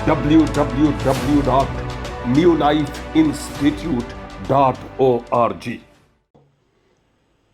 www.newlifeinstitute.org।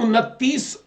29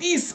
30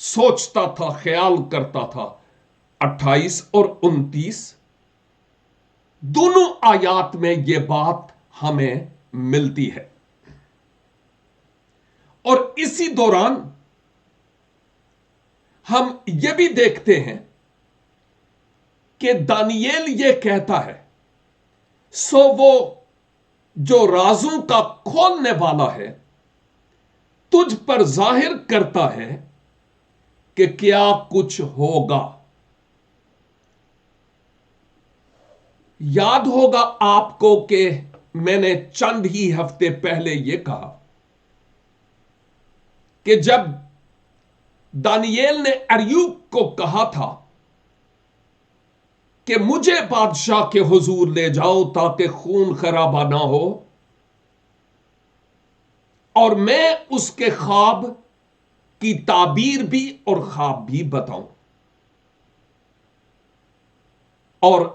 سوچتا تھا، خیال کرتا تھا۔ 28 اور 29 دونوں آیات میں یہ بات ہمیں ملتی ہے۔ اور اسی دوران ہم یہ بھی دیکھتے ہیں کہ دانییل یہ کہتا ہے، سو وہ جو رازوں کا کھولنے والا ہے تجھ پر ظاہر کرتا ہے کہ کیا کچھ ہوگا۔ یاد ہوگا آپ کو کہ میں نے چند ہی ہفتے پہلے یہ کہا کہ جب دانییل نے اریوب کو کہا تھا کہ مجھے بادشاہ کے حضور لے جاؤ تاکہ خون خرابہ نہ ہو اور میں اس کے خواب کی تعبیر بھی اور خواب بھی بتاؤں، اور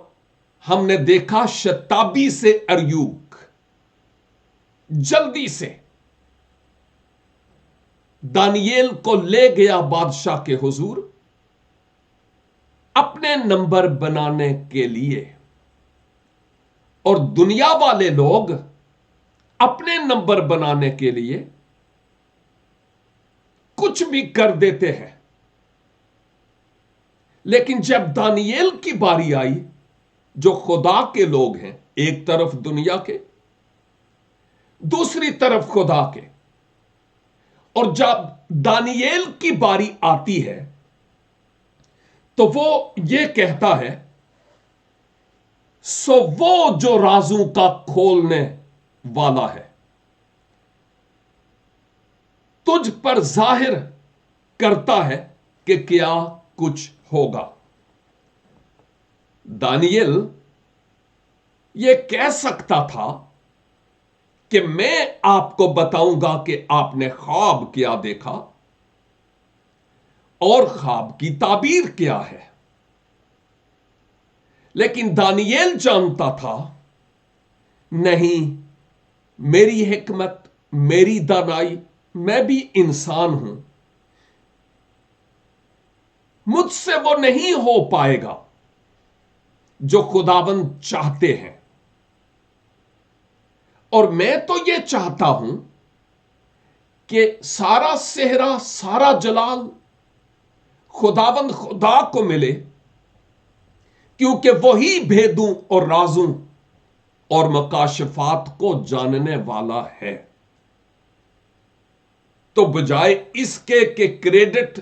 ہم نے دیکھا شتابی سے اریوب جلدی سے دانییل کو لے گیا بادشاہ کے حضور اپنے نمبر بنانے کے لیے، اور دنیا والے لوگ اپنے نمبر بنانے کے لیے کچھ بھی کر دیتے ہیں، لیکن جب دانییل کی باری آئی جو خدا کے لوگ ہیں، ایک طرف دنیا کے دوسری طرف خدا کے، اور جب دانییل کی باری آتی ہے تو وہ یہ کہتا ہے، سو وہ جو رازوں کا کھولنے والا ہے تجھ پر ظاہر کرتا ہے کہ کیا کچھ ہوگا۔ دانییل یہ کہہ سکتا تھا کہ میں آپ کو بتاؤں گا کہ آپ نے خواب کیا دیکھا اور خواب کی تعبیر کیا ہے، لیکن دانییل جانتا تھا نہیں، میری حکمت، میری دانائی، میں بھی انسان ہوں، مجھ سے وہ نہیں ہو پائے گا جو خداوند چاہتے ہیں، اور میں تو یہ چاہتا ہوں کہ سارا صحرا، سارا جلال خداوند خدا کو ملے، کیونکہ وہی بھیدوں اور رازوں اور مکاشفات کو جاننے والا ہے۔ تو بجائے اس کے کہ کریڈٹ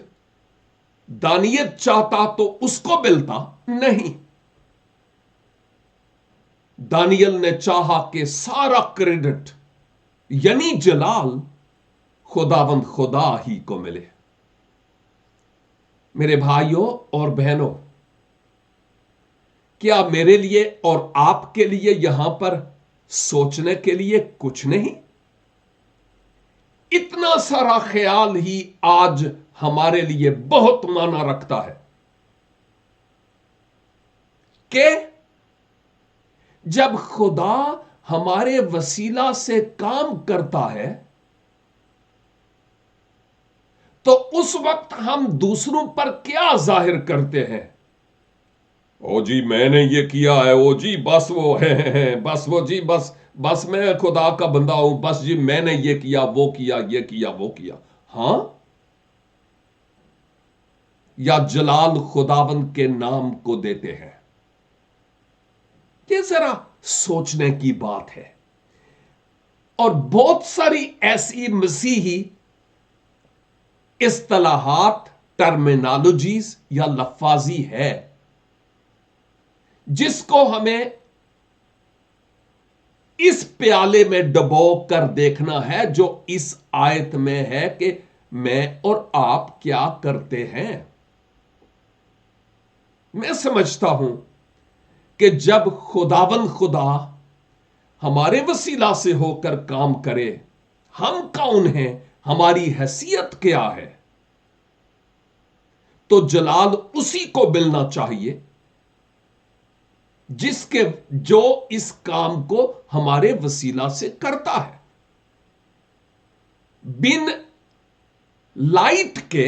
دانییل چاہتا تو اس کو ملتا، نہیں، دانییل نے چاہا کہ سارا کریڈٹ یعنی جلال خداوند خدا ہی کو ملے۔ میرے بھائیوں اور بہنوں، کیا میرے لیے اور آپ کے لیے یہاں پر سوچنے کے لیے کچھ نہیں؟ اتنا سارا خیال ہی آج ہمارے لیے بہت معنی رکھتا ہے کہ جب خدا ہمارے وسیلہ سے کام کرتا ہے تو اس وقت ہم دوسروں پر کیا ظاہر کرتے ہیں؟ او جی میں نے یہ کیا ہے، او جی بس وہ ہے بس وہ جی بس میں خدا کا بندہ ہوں، بس جی میں نے یہ کیا، وہ کیا، یہ کیا، وہ کیا۔ ہاں، یا جلال خداوند کے نام کو دیتے ہیں؟ یہ ذرا سوچنے کی بات ہے۔ اور بہت ساری ایسی مسیحی اصطلاحات، ٹرمینالوجیز یا لفاظی ہے جس کو ہمیں اس پیالے میں ڈبو کر دیکھنا ہے جو اس آیت میں ہے کہ میں اور آپ کیا کرتے ہیں۔ میں سمجھتا ہوں کہ جب خداوند خدا ہمارے وسیلہ سے ہو کر کام کرے، ہم کون ہیں، ہماری حیثیت کیا ہے، تو جلال اسی کو ملنا چاہیے جو اس کام کو ہمارے وسیلہ سے کرتا ہے۔ بن لائٹ کے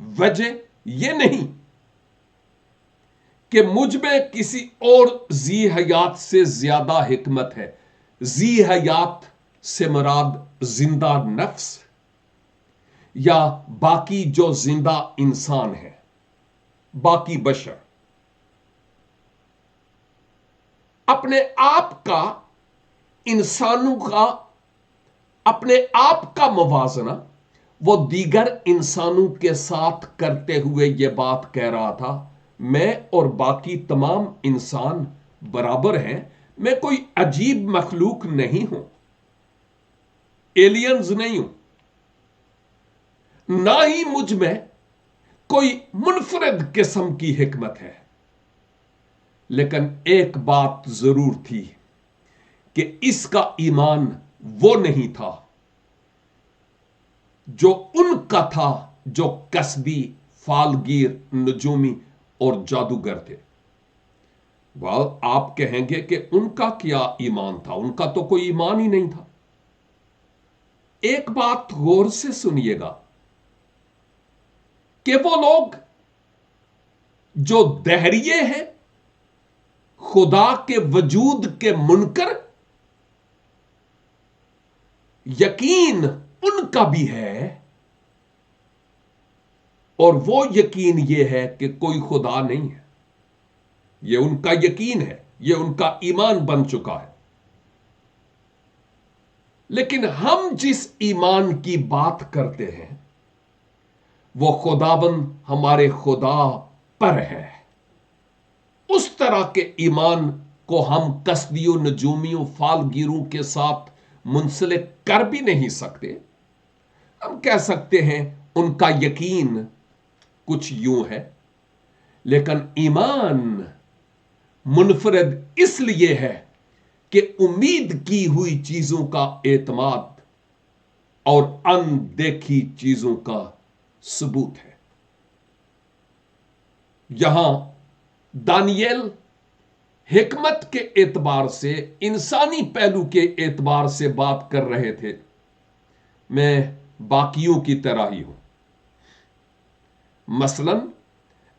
وجہ یہ نہیں کہ مجھ میں کسی اور ذی حیات سے زیادہ حکمت ہے. ذی حیات سے مراد زندہ نفس یا باقی جو زندہ انسان ہے، باقی بشر. اپنے آپ کا، انسانوں کا اپنے آپ کا موازنہ وہ دیگر انسانوں کے ساتھ کرتے ہوئے یہ بات کہہ رہا تھا، میں اور باقی تمام انسان برابر ہیں. میں کوئی عجیب مخلوق نہیں ہوں، ایلینز نہیں ہوں، نہ ہی مجھ میں کوئی منفرد قسم کی حکمت ہے. لیکن ایک بات ضرور تھی کہ اس کا ایمان وہ نہیں تھا جو ان کا تھا جو کسبی، فالگیر، نجومی اور جادوگر تھے. آپ کہیں گے کہ ان کا کیا ایمان تھا؟ ان کا تو کوئی ایمان ہی نہیں تھا. ایک بات غور سے سنیے گا کہ وہ لوگ جو دہریے ہیں، خدا کے وجود کے منکر، یقین ان کا بھی ہے، اور وہ یقین یہ ہے کہ کوئی خدا نہیں ہے. یہ ان کا یقین ہے، یہ ان کا ایمان بن چکا ہے. لیکن ہم جس ایمان کی بات کرتے ہیں وہ خداوند ہمارے خدا پر ہے. اس طرح کے ایمان کو ہم کسبیوں، نجومیوں، فالگیروں کے ساتھ منسلک کر بھی نہیں سکتے. ہم کہہ سکتے ہیں ان کا یقین کچھ یوں ہے، لیکن ایمان منفرد اس لیے ہے کہ امید کی ہوئی چیزوں کا اعتماد اور اندیکھی چیزوں کا ثبوت ہے. یہاں دانییل حکمت کے اعتبار سے، انسانی پہلو کے اعتبار سے بات کر رہے تھے. میں باقیوں کی طرح ہی ہوں. مثلا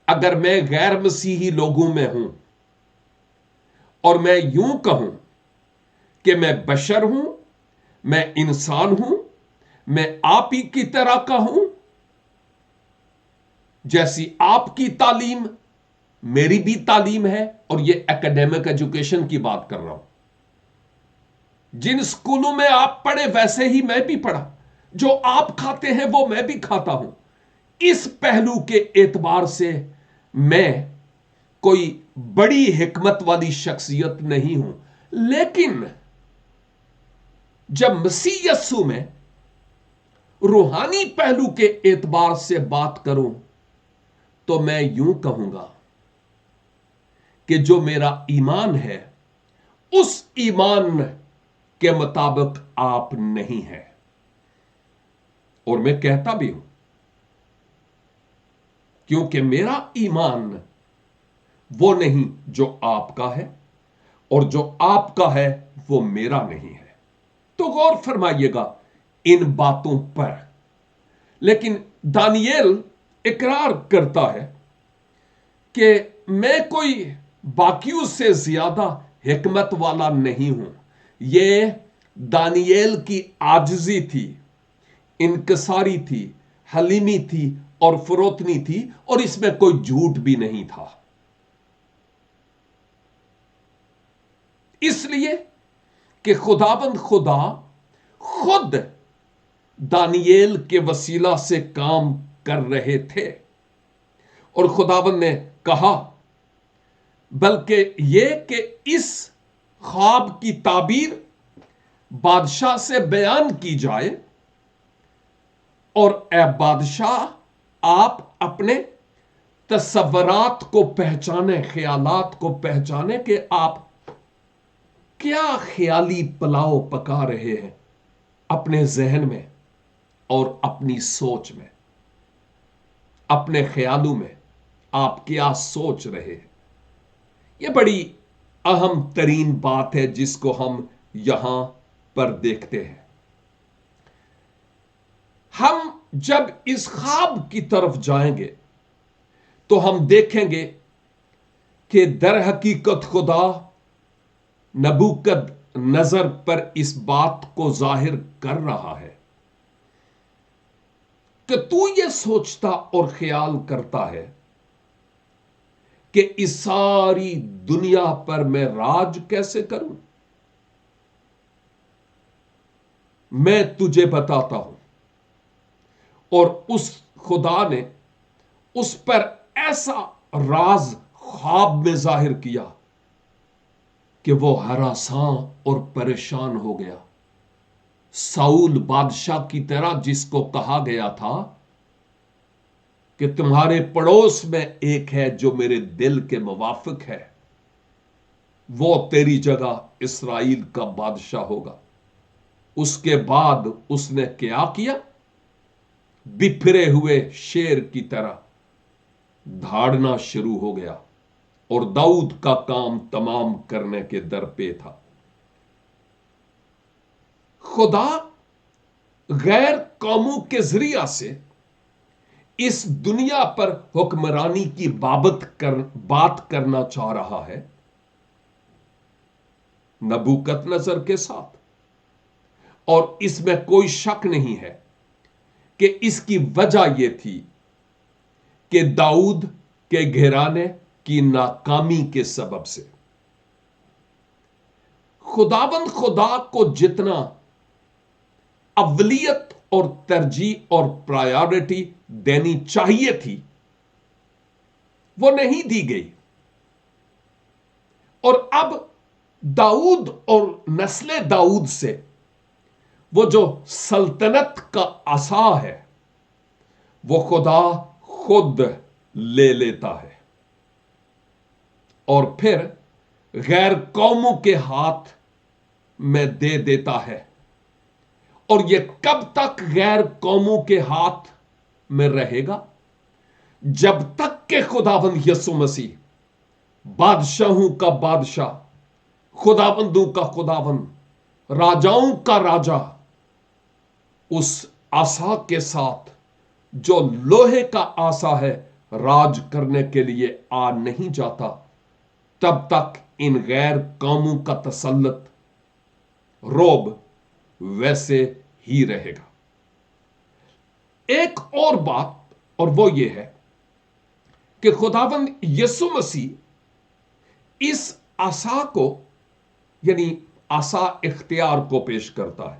اگر میں غیر مسیحی لوگوں میں ہوں اور میں یوں کہوں کہ میں بشر ہوں، میں انسان ہوں، میں آپ ہی کی طرح کا ہوں، جیسی آپ کی تعلیم میری بھی تعلیم ہے، اور یہ ایکڈیمک ایجوکیشن کی بات کر رہا ہوں. جن سکولوں میں آپ پڑھے ویسے ہی میں بھی پڑھا، جو آپ کھاتے ہیں وہ میں بھی کھاتا ہوں. اس پہلو کے اعتبار سے میں کوئی بڑی حکمت والی شخصیت نہیں ہوں. لیکن جب مسیح یسوع میں روحانی پہلو کے اعتبار سے بات کروں تو میں یوں کہوں گا کہ جو میرا ایمان ہے اس ایمان کے مطابق آپ نہیں ہیں. اور میں کہتا بھی ہوں کیونکہ میرا ایمان وہ نہیں جو آپ کا ہے، اور جو آپ کا ہے وہ میرا نہیں ہے. تو غور فرمائیے گا ان باتوں پر. لیکن دانییل اقرار کرتا ہے کہ میں کوئی باقیوں سے زیادہ حکمت والا نہیں ہوں. یہ دانییل کی عاجزی تھی، انکساری تھی، حلیمی تھی اور فروتنی تھی، اور اس میں کوئی جھوٹ بھی نہیں تھا. اس لیے کہ خداوند خدا خود دانییل کے وسیلہ سے کام کر رہے تھے. اور خداوند نے کہا بلکہ یہ کہ اس خواب کی تعبیر بادشاہ سے بیان کی جائے، اور اے بادشاہ آپ اپنے تصورات کو پہچانے، خیالات کو پہچانے کہ آپ کیا خیالی پلاؤ پکا رہے ہیں اپنے ذہن میں اور اپنی سوچ میں. اپنے خیالوں میں آپ کیا سوچ رہے ہیں. یہ بڑی اہم ترین بات ہے جس کو ہم یہاں پر دیکھتے ہیں. ہم جب اس خواب کی طرف جائیں گے تو ہم دیکھیں گے کہ در حقیقت خدا نبوکد نظر پر اس بات کو ظاہر کر رہا ہے کہ تو یہ سوچتا اور خیال کرتا ہے کہ اس ساری دنیا پر میں راج کیسے کروں. میں تجھے بتاتا ہوں. اور اس خدا نے اس پر ایسا راز خواب میں ظاہر کیا کہ وہ ہراساں اور پریشان ہو گیا. ساؤل بادشاہ کی طرح جس کو کہا گیا تھا کہ تمہارے پڑوس میں ایک ہے جو میرے دل کے موافق ہے، وہ تیری جگہ اسرائیل کا بادشاہ ہوگا. اس کے بعد اس نے کیا کیا؟ بپھرے ہوئے شیر کی طرح دھاڑنا شروع ہو گیا اور داؤد کا کام تمام کرنے کے در پہ تھا. خدا غیر قوموں کے ذریعہ سے اس دنیا پر حکمرانی کی بات کرنا چاہ رہا ہے نبوکت نظر کے ساتھ. اور اس میں کوئی شک نہیں ہے کہ اس کی وجہ یہ تھی کہ داؤد کے گھرانے کی ناکامی کے سبب سے خداوند خدا کو جتنا اولیت اور ترجیح اور پرائیورٹی دینی چاہیے تھی وہ نہیں دی گئی. اور اب داؤد اور نسل داؤد سے وہ جو سلطنت کا عصا ہے وہ خدا خود لے لیتا ہے اور پھر غیر قوموں کے ہاتھ میں دے دیتا ہے. اور یہ کب تک غیر قوموں کے ہاتھ میں رہے گا؟ جب تک کہ خداوند یسوع مسیح بادشاہوں کا بادشاہ، خداوندوں کا خداوند، راجاؤں کا راجا اس عصا کے ساتھ جو لوہے کا عصا ہے راج کرنے کے لیے آ نہیں جاتا، تب تک ان غیر قوموں کا تسلط روب ویسے ہی رہے گا. ایک اور بات اور وہ یہ ہے کہ خداوند یسوع مسیح اس عصا کو یعنی عصا اختیار کو پیش کرتا ہے.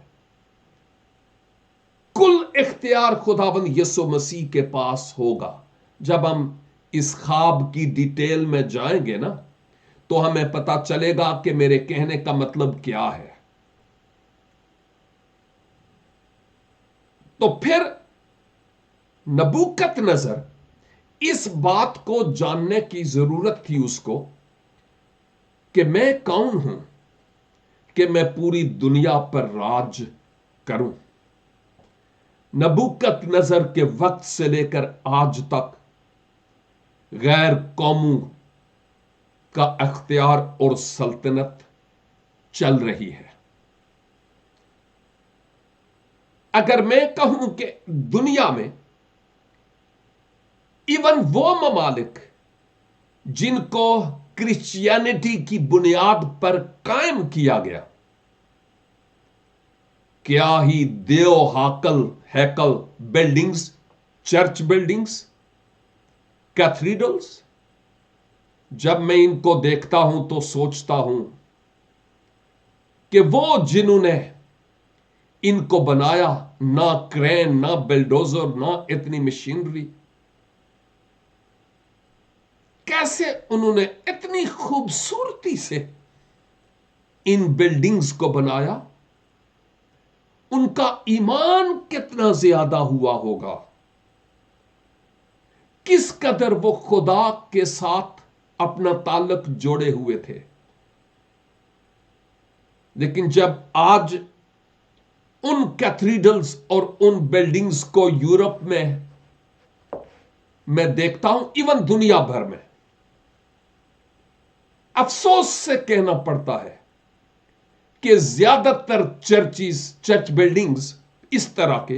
کل اختیار خداوند یسوع مسیح کے پاس ہوگا. جب ہم اس خواب کی ڈیٹیل میں جائیں گے نا تو ہمیں پتا چلے گا کہ میرے کہنے کا مطلب کیا ہے. تو پھر نبوکت نظر اس بات کو جاننے کی ضرورت تھی اس کو کہ میں کون ہوں کہ میں پوری دنیا پر راج کروں. نبوکت نظر کے وقت سے لے کر آج تک غیر قوموں کا اختیار اور سلطنت چل رہی ہے. اگر میں کہوں کہ دنیا میں ایون وہ ممالک جن کو کرسچینٹی کی بنیاد پر قائم کیا گیا، کیا ہی دیو ہیکل بلڈنگز، چرچ بلڈنگز، کیتھیڈرلز، جب میں ان کو دیکھتا ہوں تو سوچتا ہوں کہ وہ جنہوں نے ان کو بنایا، نہ کرین، نہ بلڈوزر، نہ اتنی مشینری، کیسے انہوں نے اتنی خوبصورتی سے ان بلڈنگز کو بنایا؟ ان کا ایمان کتنا زیادہ ہوا ہوگا، کس قدر وہ خدا کے ساتھ اپنا تعلق جوڑے ہوئے تھے. لیکن جب آج ان کیتھیڈرلز اور ان بلڈنگز کو یورپ میں دیکھتا ہوں، ایون دنیا بھر میں، افسوس سے کہنا پڑتا ہے کہ زیادہ تر چرچ بلڈنگز اس طرح کے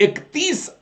31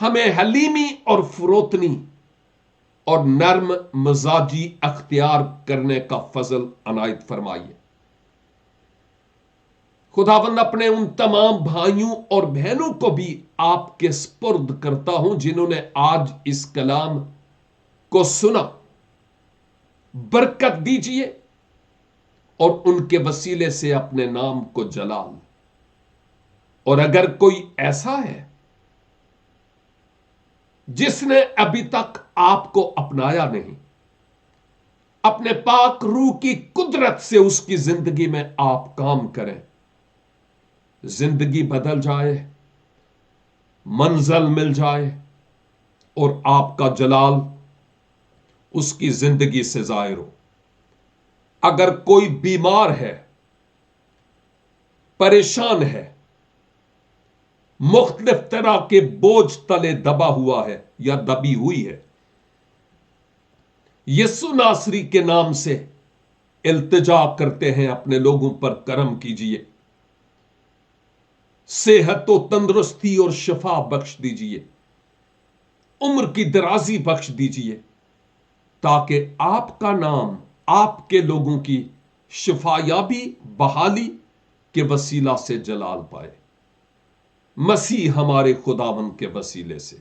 ہمیں حلیمی اور فروتنی اور نرم مزاجی اختیار کرنے کا فضل عنایت فرمائیے۔ خداوند اپنے ان تمام بھائیوں اور بہنوں کو بھی آپ کے سپرد کرتا ہوں جنہوں نے آج اس کلام کو سنا، برکت دیجئے اور ان کے وسیلے سے اپنے نام کو جلال۔ اور اگر کوئی ایسا ہے جس نے ابھی تک آپ کو اپنایا نہیں، اپنے پاک روح کی قدرت سے اس کی زندگی میں آپ کام کریں، زندگی بدل جائے، منزل مل جائے اور آپ کا جلال اس کی زندگی سے ظاہر ہو۔ اگر کوئی بیمار ہے، پریشان ہے، مختلف طرح کے بوجھ تلے دبا ہوا ہے یا دبی ہوئی ہے، یسوع ناصری کے نام سے التجا کرتے ہیں، اپنے لوگوں پر کرم کیجئے، صحت و تندرستی اور شفا بخش دیجئے، عمر کی درازی بخش دیجئے، تاکہ آپ کا نام آپ کے لوگوں کی شفا یابی بحالی کے وسیلہ سے جلال پائے، مسیح ہمارے خداوند کے وسیلے سے،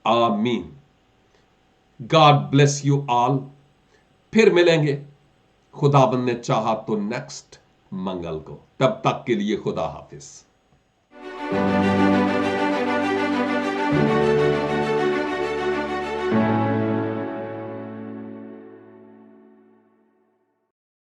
آمین۔ God bless you all. پھر ملیں گے خداوند نے چاہا تو نیکسٹ منگل کو، تب تک کے لیے خدا حافظ۔